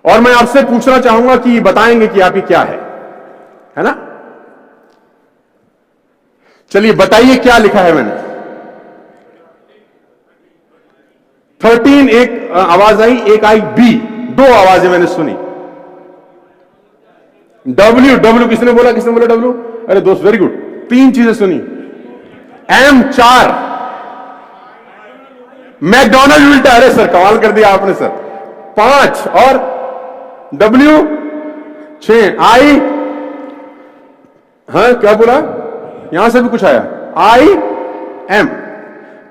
और मैं आपसे पूछना चाहूंगा कि बताएंगे कि आपकी क्या है ना? चलिए बताइए क्या लिखा है मैंने। 13 एक आवाज आई, एक आई बी, दो आवाजें मैंने सुनी। डब्ल्यू डब्ल्यू किसने बोला डब्ल्यू? अरे दोस्त वेरी गुड, तीन चीजें सुनी। एम 4, मैकडोनल्ड उल्टा, अरे सर कमाल कर दिया आपने सर। 5 और डब्ल्यू 6, आई, हाँ क्या बोला? यहां से भी कुछ आया, आई एम।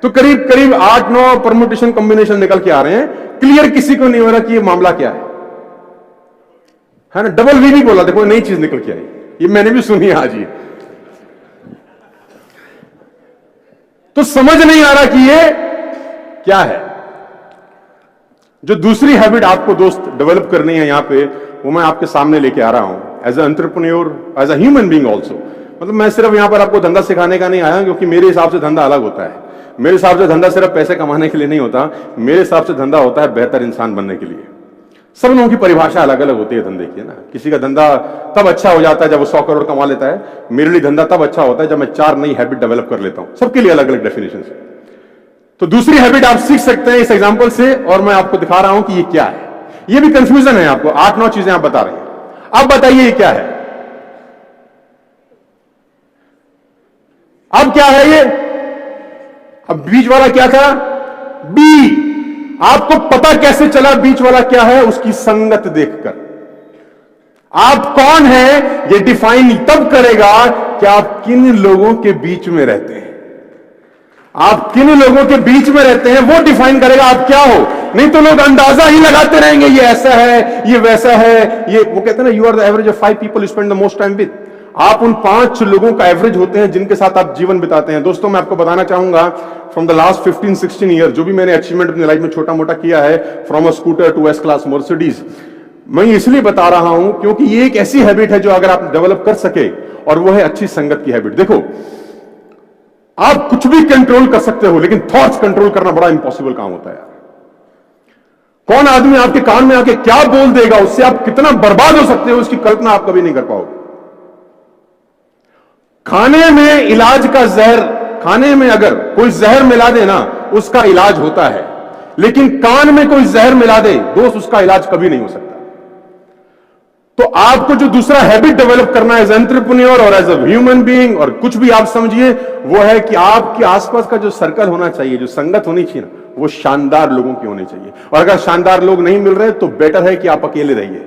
तो करीब करीब 8-9 परम्यूटेशन कॉम्बिनेशन निकल के आ रहे हैं। क्लियर किसी को नहीं हो रहा कि ये मामला क्या है ना? डबल वी भी बोला, देखो नई चीज निकल के आई, ये मैंने भी सुनी आज ही। तो समझ नहीं आ रहा कि ये क्या है। जो दूसरी हैबिट आपको दोस्त डेवलप करनी है यहां पे, वो मैं आपके सामने लेके आ रहा हूं, as a entrepreneur, as a human being also. मतलब मैं सिर्फ यहां पर आपको धंधा सिखाने का नहीं आया, क्योंकि मेरे हिसाब से धंधा अलग होता है। मेरे हिसाब से धंधा सिर्फ पैसे कमाने के लिए नहीं होता, मेरे हिसाब से धंधा होता है बेहतर इंसान बनने के लिए। सब लोगों की परिभाषा अलग अलग होती है धंधे की, है ना? किसी का धंधा तब अच्छा हो जाता है जब वो 100 करोड़ कमा लेता है। मेरे लिए धंधा तब अच्छा होता है जब मैं 4 नई हैबिट डेवलप कर लेता हूं। सबके लिए अलग अलग डेफिनेशन है। तो दूसरी हैबिट आप सीख सकते हैं इस एग्जांपल से, और मैं आपको दिखा रहा हूं कि ये क्या है। ये भी कंफ्यूजन है आपको, 8-9 चीजें आप बता रहे हैं। अब बताइए ये क्या है? अब क्या है ये? अब बीच वाला क्या था? बी। आपको पता कैसे चला बीच वाला क्या है? उसकी संगत देखकर। आप कौन है ये डिफाइन तब करेगा कि आप किन लोगों के बीच में रहते हैं। आप किन लोगों के बीच में रहते हैं वो डिफाइन करेगा आप क्या हो। नहीं तो लोग अंदाजा ही लगाते रहेंगे, ये ऐसा है, ये वैसा है। ये वो कहते हैं ना, you are the average of 5 people you spend the most time with. आप उन 5 लोगों का एवरेज होते हैं जिनके साथ आप जीवन बिताते हैं। दोस्तों मैं आपको बताना चाहूंगा, फ्रॉम द लास्ट 15-16 ईयर जो भी मैंने अचीवमेंट अपनी लाइफ में छोटा मोटा किया है, from a scooter to S class Mercedes, मैं इसलिए बता रहा हूं क्योंकि ये एक ऐसी हैबिट है जो अगर आप डेवलप कर सके, और वो है अच्छी संगत की हैबिट। देखो, आप कुछ भी कंट्रोल कर सकते हो, लेकिन थॉट्स कंट्रोल करना बड़ा इंपॉसिबल काम होता है। कौन आदमी आपके कान में आके क्या बोल देगा, उससे आप कितना बर्बाद हो सकते हो, उसकी कल्पना आप कभी नहीं कर पाओगे। खाने में इलाज का जहर, खाने में अगर कोई जहर मिला दे ना, उसका इलाज होता है, लेकिन कान में कोई जहर मिला दे दोस्त, उसका इलाज कभी नहीं हो सकता। तो आपको जो दूसरा हैबिट डेवलप करना है एज एंटरप्रेन्योर और एज अ ह्यूमन बीइंग, और कुछ भी आप समझिए, वो है कि आपके आसपास का जो सर्कल होना चाहिए, जो संगत होनी चाहिए ना, वो शानदार लोगों की होनी चाहिए। और अगर शानदार लोग नहीं मिल रहे तो बेटर है कि आप अकेले रहिए।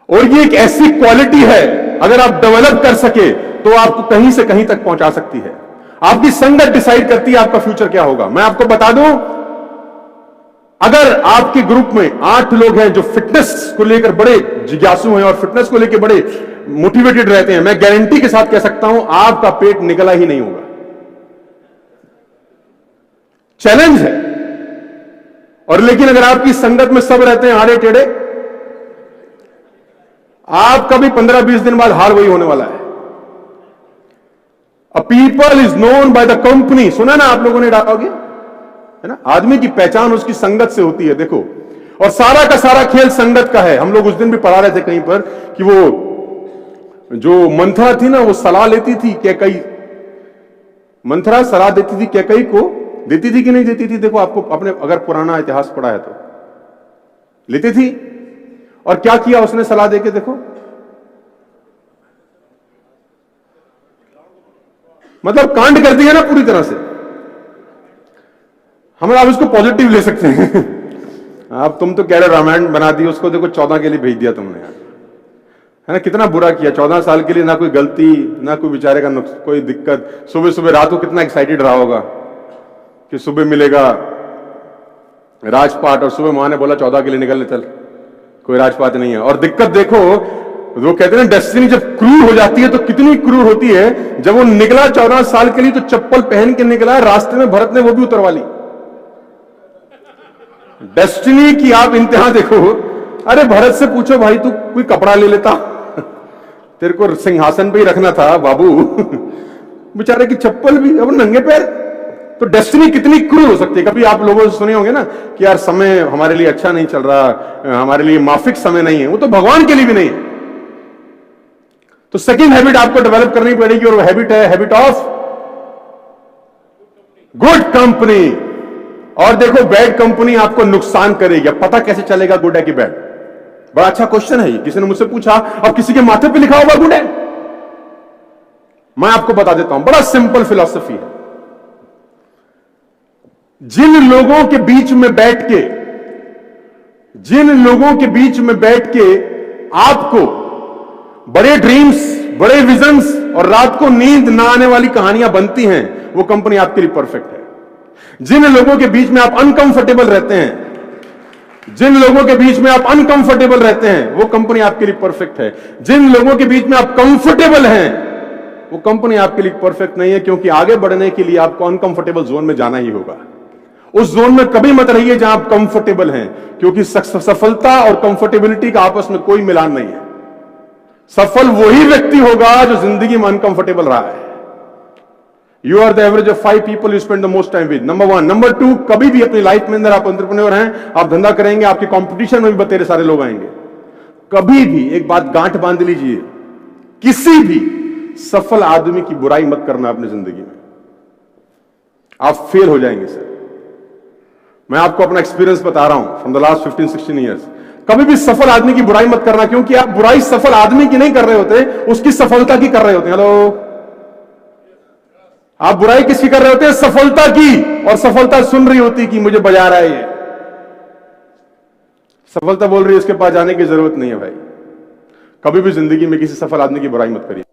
और ये एक ऐसी क्वालिटी है, अगर आप डेवलप कर सके तो आपको कहीं से कहीं तक पहुंचा सकती है। आपकी संगत डिसाइड करती है आपका फ्यूचर क्या होगा। मैं आपको बता दूं, अगर आपके ग्रुप में 8 लोग हैं जो फिटनेस को लेकर बड़े जिज्ञासु हैं और फिटनेस को लेकर बड़े मोटिवेटेड रहते हैं, मैं गारंटी के साथ कह सकता हूं आपका पेट निकला ही नहीं होगा। चैलेंज है। और लेकिन अगर आपकी संगत में सब रहते हैं आड़े टेढ़े, आपका भी 15-20 दिन बाद हाल वही होने वाला है। A people is known by the company, सुना ना आप लोगों ने, डालोगे है ना? आदमी की पहचान उसकी संगत से होती है। देखो, और सारा का सारा खेल संगत का है। हम लोग उस दिन भी पढ़ा रहे थे कहीं पर कि वो जो मंथरा थी ना, वो सलाह लेती थी कैकई, मंथरा सलाह देती थी कैकई को, देती थी कि नहीं देती थी? देखो, आपको अपने अगर पुराना इतिहास पढ़ा है तो लेती थी। और क्या किया उसने सलाह देके? देखो, मतलब कांड कर दिया ना पूरी तरह से। हम आप इसको पॉजिटिव ले सकते हैं। अब तुम तो कह रहे रामायण बना दी उसको, देखो 14 के लिए भेज दिया तुमने यार, है ना? कितना बुरा किया। 14 साल के लिए ना कोई गलती, ना कोई बेचारे का कोई दिक्कत। सुबह सुबह रात को कितना एक्साइटेड रहा होगा कि सुबह मिलेगा राजपाट, और सुबह मां ने बोला 14 के लिए निकलने चल, कोई राजपाट नहीं है। और दिक्कत देखो, वो कहते हैं ना डेस्टिनी जब क्रूर हो जाती है तो कितनी क्रूर होती है। जब वो निकला 14 साल के लिए तो चप्पल पहन के निकला, रास्ते में भरत ने वो भी उतरवा ली। डेस्टिनी की आप इंतहा देखो। अरे भरत से पूछो भाई, तू कोई कपड़ा ले लेता, तेरे को सिंहासन पे ही रखना था बाबू। बेचारे की चप्पल भी, अब नंगे पैर तो डेस्टिनी कितनी क्रूर हो सकती है। कभी आप लोगों से सुने होंगे ना कि यार समय हमारे लिए अच्छा नहीं चल रहा, हमारे लिए माफिक समय नहीं है, वो तो भगवान के लिए भी नहीं है। तो सेकंड हैबिट आपको डेवलप करनी पड़ेगी और वो हैबिट है हैबिट ऑफ गुड कंपनी। और देखो बैड कंपनी आपको नुकसान करेगी। अब पता कैसे चलेगा गुड है कि बैड? बड़ा अच्छा क्वेश्चन है ये, किसी ने मुझसे पूछा। अब किसी के माथे पे लिखा होगा गुड है, मैं आपको बता देता हूं, बड़ा सिंपल फिलॉसफी है। जिन लोगों के बीच में बैठ के आपको बड़े ड्रीम्स, बड़े विजन्स और रात को नींद ना आने वाली कहानियां बनती हैं, वो कंपनी आपके लिए परफेक्ट है। जिन लोगों के बीच में आप अनकंफर्टेबल रहते हैं, वो कंपनी आपके लिए परफेक्ट है। जिन लोगों के बीच में आप कंफर्टेबल हैं, वो कंपनी आपके लिए परफेक्ट नहीं है, क्योंकि आगे बढ़ने के लिए आपको अनकंफर्टेबल जोन में जाना ही होगा। उस जोन में कभी मत रहिए जहां आप कंफर्टेबल हैं, क्योंकि सफलता और कंफर्टेबिलिटी का आपस में कोई मिलान नहीं है। सफल वही व्यक्ति होगा जो जिंदगी में अनकंफर्टेबल रहा है। You are the average of 5 people you spend the most time with, number 1। Number 2, कभी भी अपनी लाइफ में अंदर आप एंटरप्रेन्योर हैं, आप धंधा करेंगे, आपके कंपटीशन में भी बतेरे सारे लोग आएंगे। कभी भी एक बात गांठ बांध लीजिए, किसी भी सफल आदमी की बुराई मत करना अपनी जिंदगी में, आप फेल हो जाएंगे सर। मैं आपको अपना एक्सपीरियंस बता रहा हूं फ्रॉम द लास्ट 15-16 ईयर्स। कभी भी सफल आदमी की बुराई मत करना, क्योंकि आप बुराई सफल आदमी की नहीं कर रहे होते, उसकी सफलता की कर रहे होते हैं। हेलो, आप बुराई किसकी कर रहे होते हैं? सफलता की। और सफलता सुन रही होती कि मुझे बजा रहा है ये, सफलता बोल रही है इसके पास जाने की जरूरत नहीं है। भाई कभी भी जिंदगी में किसी सफल आदमी की बुराई मत करिए।